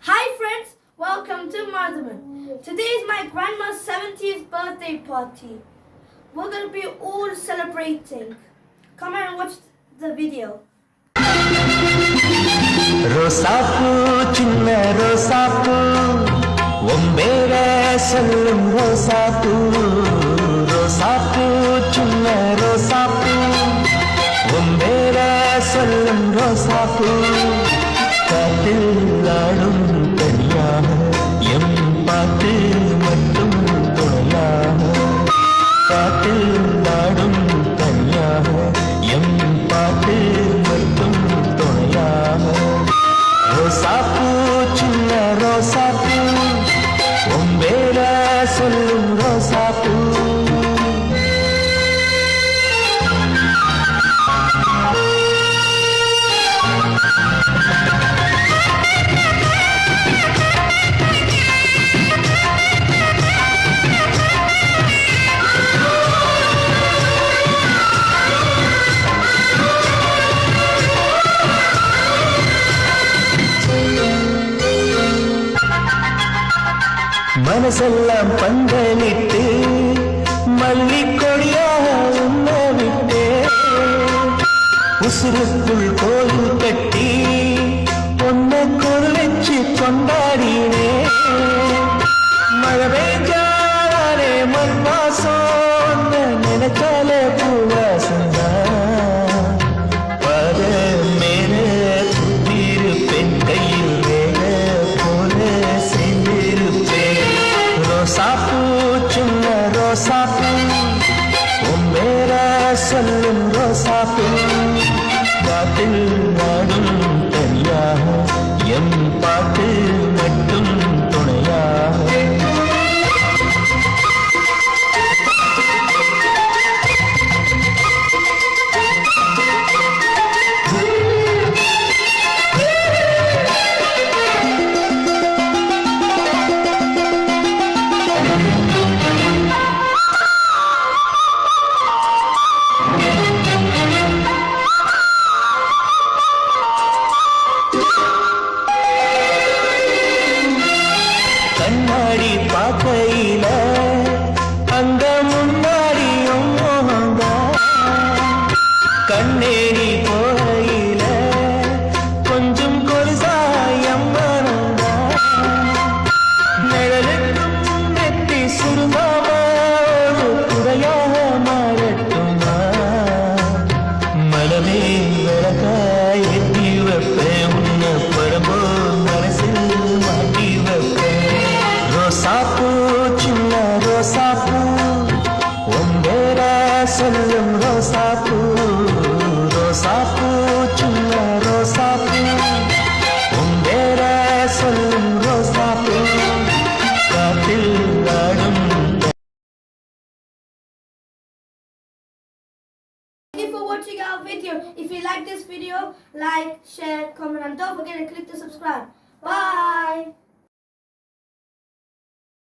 Hi friends, welcome to Madhavan. Today is my grandma's 70th birthday party. We're going to be all celebrating. Come and watch the video. ரோசாப்பூ சின்ன ரோசாப்பூ ஒம்பேர சொல்லும் ரோசாப்பூ ரோசாப்பூ சின்ன ரோசாப்பூ ஒம்பேர சொல்லும் ரோசாப்பூ காட்டில் ஆடும் தனியாக எம் பாட்டு மட்டும் துணையாக காட்டில் ஆடும் தனியாக எம் பாட்டு மட்டும் துணையாக ரோசாப்பூ சின்ன ரோசாப்பூ ஒம்பேர சொல்லும் ரோசாப்பூ மனசெல்லாம் பந்தலிட்டு மல்லிக்கொடியாக உண்ண விட்டே உசுருக்குள் கோயில் கட்டி பொண்ணை கொடு வச்சு கொண்டாடினே மழை பெய்ஞ்சாலே மண் வாசம் நினைச்சாலே பூவாசந்தா பத மேல புத்திருப்பெண் கையில் வேக போல செய்திருப்பேன் ரோசாப்பூ சின்ன ரோசாப்பூ ஒம்பேர சொல்லும் ரோசாப்பூ காட்டில் நாடும் தனியாக எம் பாட்டு மட்டும் துணையாக கண்ணாடி பார்க்கையில அந்த முன்னாடியும் கண்ணேறி போகையில கொஞ்சம் கொலுசாயம் மனந்தா நிழலுக்கும் நெத்தி சுருமாம ஒரு குறையாக மாறட்டுமா மனமே விளக்காய் எட்டி வைப்பேன் உன்னை பரம்போ மனசில் மாட்டி வைப்பேன் ரோசாப்பூ சின்ன ரோசாப்பூ ஒம்பேர சொல்லும் ரோசாப்பூ ரோசாப்பூ சின்ன ரோசாப்பூ ஒம்பேர சொல்லும் ரோசாப்பூ காட்டில் ஆடும். Thank you for watching our video. If you like this video, like, share, comment and don't forget to click the subscribe. Bye!